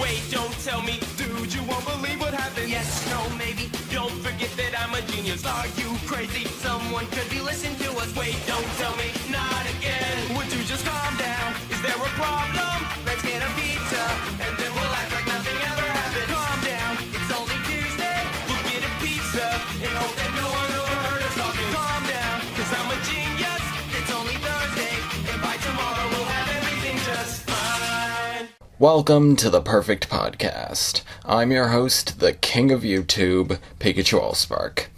Wait, don't tell me, dude, you won't believe what happened. Yes, no, maybe, don't forget that I'm a genius. Are you crazy? Someone could be listening to us. Wait, don't tell me, not again. Would you just calm down? Is there a problem? Let's get a pizza, and then we'll act like nothing ever happened. Calm down, it's only Tuesday. We'll get a pizza, and hope that no one overheard us talking. Calm down, cause I'm a genius. It's only Thursday, and by tomorrow we'll have everything just fine. Welcome to the Perfect Podcast. I'm your host, the King of YouTube, Pikachu Allspark.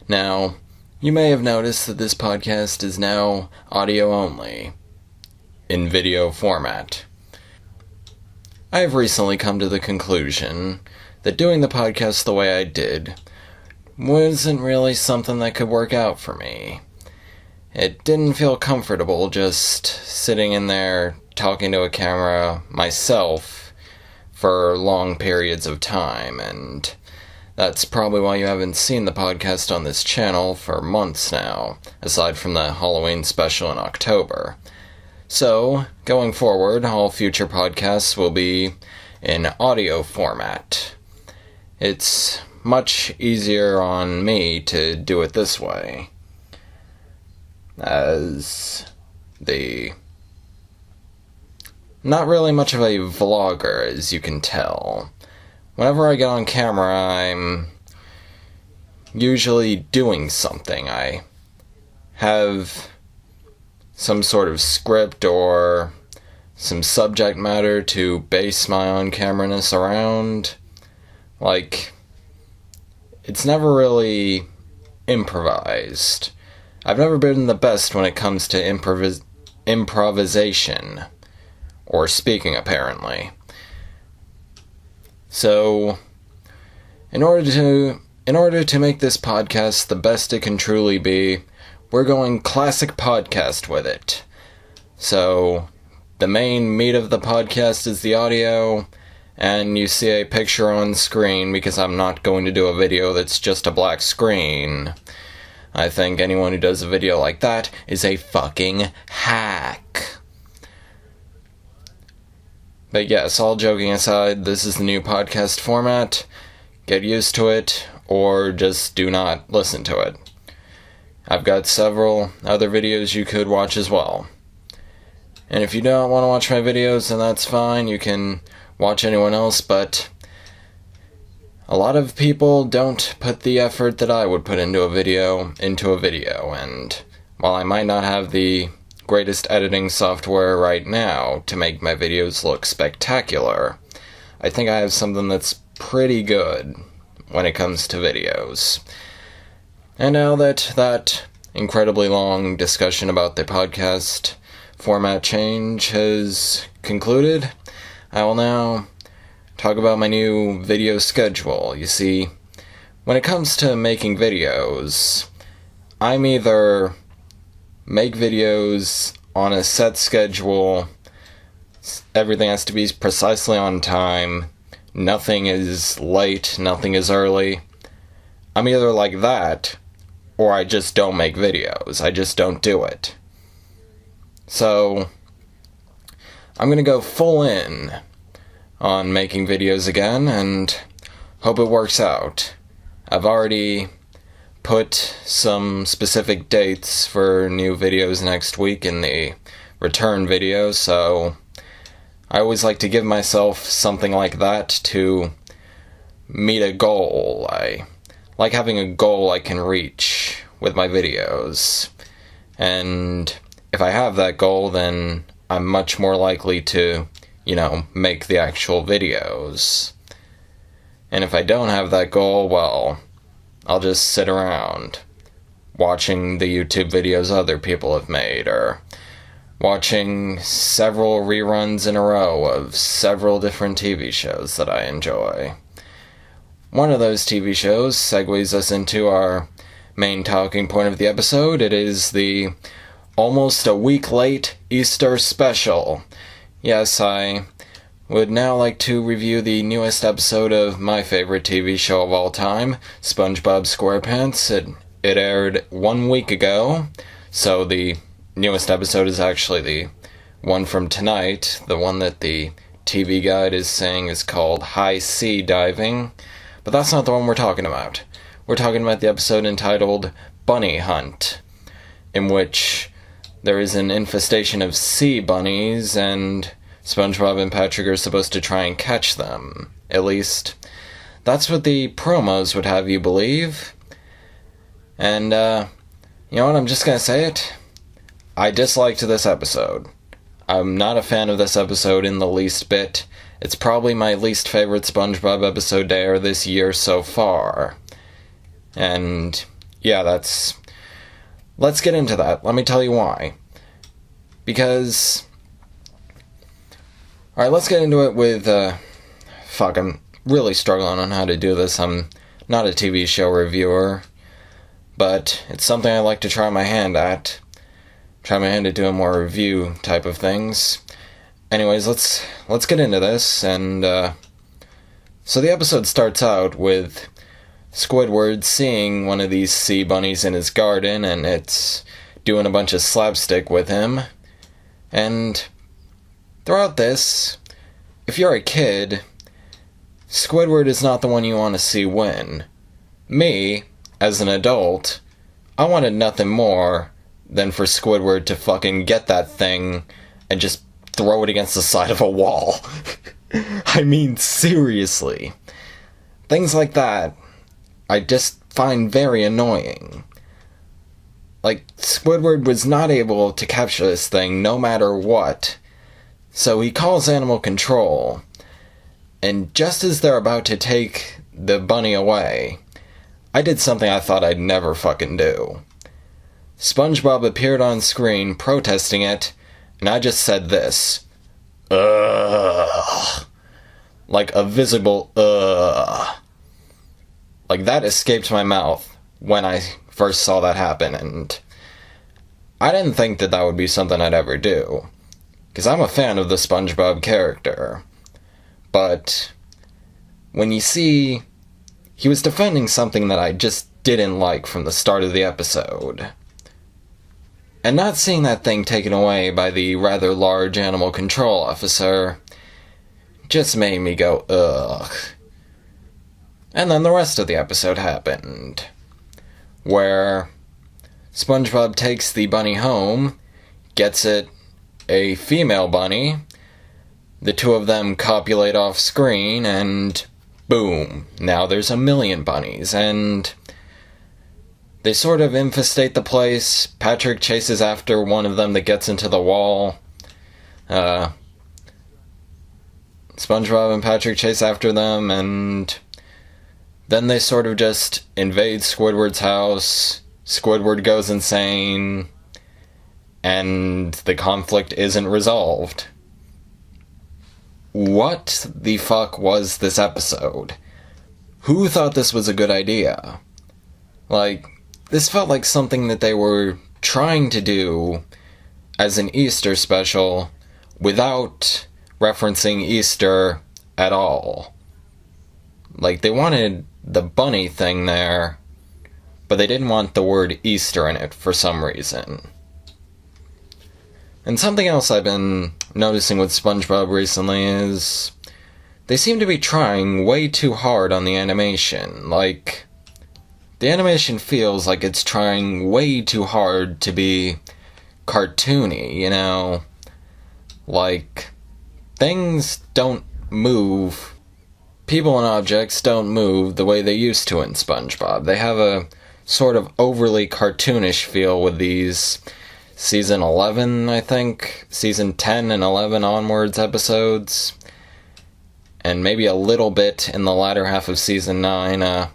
Now, you may have noticed that this podcast is now audio only, in video format. I have recently come to the conclusion that doing the podcast the way I did wasn't really something that could work out for me. It didn't feel comfortable just sitting in there talking to a camera myself for long periods of time, and that's probably why you haven't seen the podcast on this channel for months now, aside from the Halloween special in October. So, going forward, all future podcasts will be in audio format. It's much easier on me to do it this way, as not really much of a vlogger, as you can tell. Whenever I get on camera, I'm usually doing something. I have some sort of script or some subject matter to base my on-camera-ness around. Like, it's never really improvised. I've never been the best when it comes to improvisation. Or speaking, apparently. So, in order to make this podcast the best it can truly be, we're going classic podcast with it. So, the main meat of the podcast is the audio, and you see a picture on screen because I'm not going to do a video that's just a black screen. I think anyone who does a video like that is a fucking hack. But yes, all joking aside, this is the new podcast format. Get used to it, or just do not listen to it. I've got several other videos you could watch as well. And if you don't want to watch my videos, then that's fine. You can watch anyone else, but a lot of people don't put the effort that I would put into a video, and while I might not have the greatest editing software right now to make my videos look spectacular, I think I have something that's pretty good when it comes to videos. And now that incredibly long discussion about the podcast format change has concluded, I will now talk about my new video schedule. You see, when it comes to making videos, I'm either make videos on a set schedule, everything has to be precisely on time, nothing is late, nothing is early. I'm either like that, or I just don't make videos. I just don't do it. So, I'm gonna go full in on making videos again, and hope it works out. I've already put some specific dates for new videos next week in the return video, so I always like to give myself something like that to meet a goal. I like having a goal I can reach with my videos, and if I have that goal, then I'm much more likely to, make the actual videos. And if I don't have that goal, well, I'll just sit around watching the YouTube videos other people have made, or watching several reruns in a row of several different TV shows that I enjoy. One of those TV shows segues us into our main talking point of the episode. It is the almost a week late Easter special. Yes, I would now like to review the newest episode of my favorite TV show of all time, SpongeBob SquarePants. It aired 1 week ago, so the newest episode is actually the one from tonight, the one that the TV Guide is saying is called High Sea Diving, but that's not the one we're talking about. We're talking about the episode entitled Bunny Hunt, in which there is an infestation of sea bunnies, and SpongeBob and Patrick are supposed to try and catch them. At least, that's what the promos would have you believe. And, you know what, I'm just gonna say it. I disliked this episode. I'm not a fan of this episode in the least bit. It's probably my least favorite SpongeBob episode to air this year so far. And, yeah, let's get into that. Let me tell you why. Because... Alright, let's get into it with, I'm really struggling on how to do this. I'm not a TV show reviewer, but it's something I like to try my hand at. Try my hand at doing more review type of things. Anyways, let's get into this, and, so the episode starts out with Squidward seeing one of these sea bunnies in his garden, and it's doing a bunch of slapstick with him. And throughout this, if you're a kid, Squidward is not the one you want to see win. Me, as an adult, I wanted nothing more than for Squidward to fucking get that thing and just throw it against the side of a wall. I mean, seriously. Things like that I just find very annoying. Like, Squidward was not able to capture this thing no matter what. So he calls animal control. And just as they're about to take the bunny away, I did something I thought I'd never fucking do. SpongeBob appeared on screen protesting it, and I just said this. Ugh. Like a visible ugh. Like, that escaped my mouth when I first saw that happen, and I didn't think that would be something I'd ever do, because I'm a fan of the SpongeBob character. But when you see he was defending something that I just didn't like from the start of the episode, and not seeing that thing taken away by the rather large animal control officer just made me go, ugh. And then the rest of the episode happened, where SpongeBob takes the bunny home, gets it a female bunny, the two of them copulate off screen, and boom, now there's 1,000,000 bunnies, and they sort of infestate the place. Patrick chases after one of them that gets into the wall. SpongeBob and Patrick chase after them, and then they sort of just invade Squidward's house. Squidward goes insane, and the conflict isn't resolved. What the fuck was this episode? Who thought this was a good idea? Like, this felt like something that they were trying to do as an Easter special without referencing Easter at all. Like, they wanted the bunny thing there, but they didn't want the word Easter in it for some reason. And something else I've been noticing with SpongeBob recently is they seem to be trying way too hard on the animation. Like, the animation feels like it's trying way too hard to be cartoony, you know? Like, things don't move. People and objects don't move the way they used to in SpongeBob. They have a sort of overly cartoonish feel with these season 11, I think, season 10 and 11 onwards episodes, and maybe a little bit in the latter half of season 9.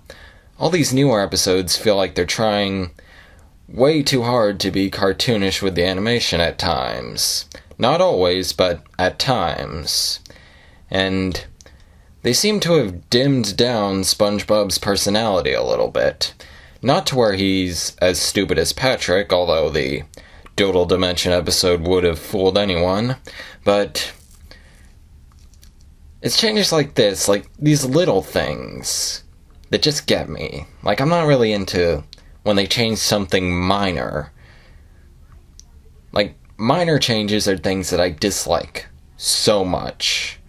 All these newer episodes feel like they're trying way too hard to be cartoonish with the animation at times. Not always, but at times. And they seem to have dimmed down SpongeBob's personality a little bit. Not to where he's as stupid as Patrick, although the Doodle Dimension episode would have fooled anyone, but it's changes like this, like these little things that just get me. Like, I'm not really into when they change something minor. Like, minor changes are things that I dislike so much.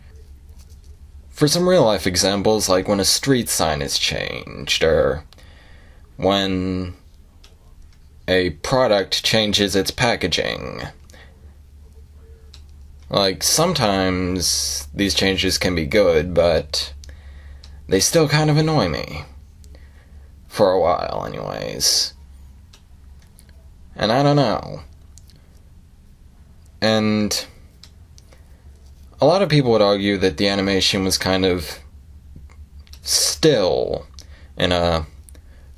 for some real life examples, like when a street sign is changed, or when a product changes its packaging. Like, sometimes these changes can be good, but they still kind of annoy me. For a while, anyways. And I don't know. And a lot of people would argue that the animation was kind of still in a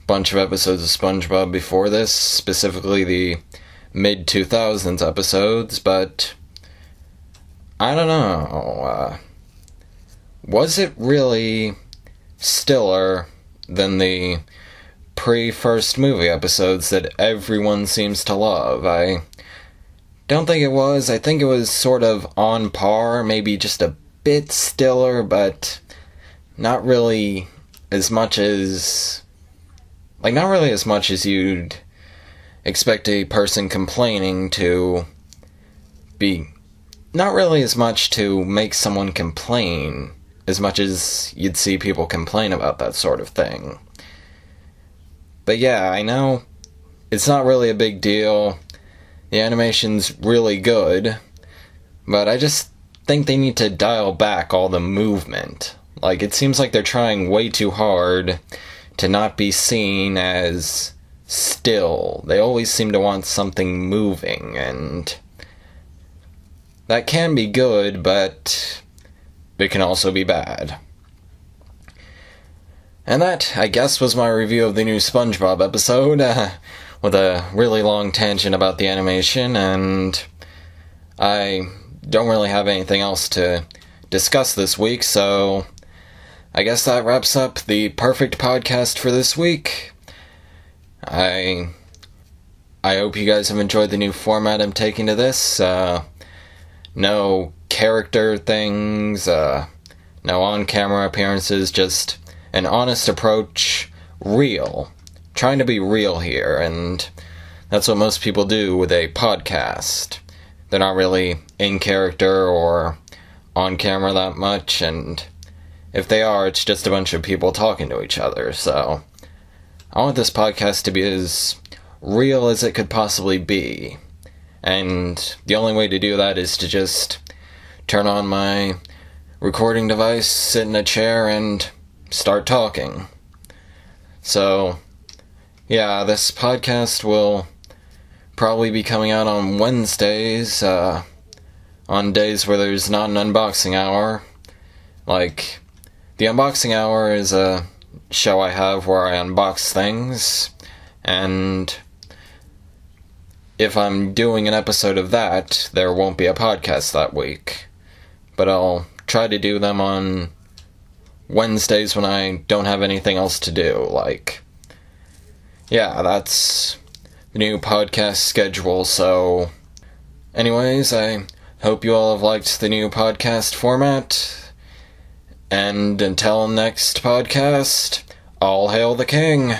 bunch of episodes of SpongeBob before this, specifically the mid-2000s episodes, but I don't know. Was it really stiller than the pre-first movie episodes that everyone seems to love? I don't think it was. I think it was sort of on par, maybe just a bit stiller, but not really as much as... not really as much as you'd expect a person complaining to be... Not really as much to make someone complain, as much as you'd see people complain about that sort of thing. But yeah, I know it's not really a big deal. The animation's really good, but I just think they need to dial back all the movement. Like, it seems like they're trying way too hard to not be seen as still. They always seem to want something moving, and that can be good, but it can also be bad. And that, I guess, was my review of the new SpongeBob episode, with a really long tangent about the animation, and I don't really have anything else to discuss this week, so I guess that wraps up the perfect podcast for this week. I hope you guys have enjoyed the new format I'm taking to this. No character things, no on-camera appearances, just an honest approach, real. Trying to be real here, and that's what most people do with a podcast. They're not really in character or on camera that much, and if they are, it's just a bunch of people talking to each other, so I want this podcast to be as real as it could possibly be, and the only way to do that is to just turn on my recording device, sit in a chair, and start talking. So yeah, this podcast will probably be coming out on Wednesdays, on days where there's not an unboxing hour. Like, the unboxing hour is a show I have where I unbox things, and if I'm doing an episode of that, there won't be a podcast that week. But I'll try to do them on Wednesdays when I don't have anything else to do, like... Yeah, that's the new podcast schedule, so... Anyways, I hope you all have liked the new podcast format, and until next podcast, all hail the king!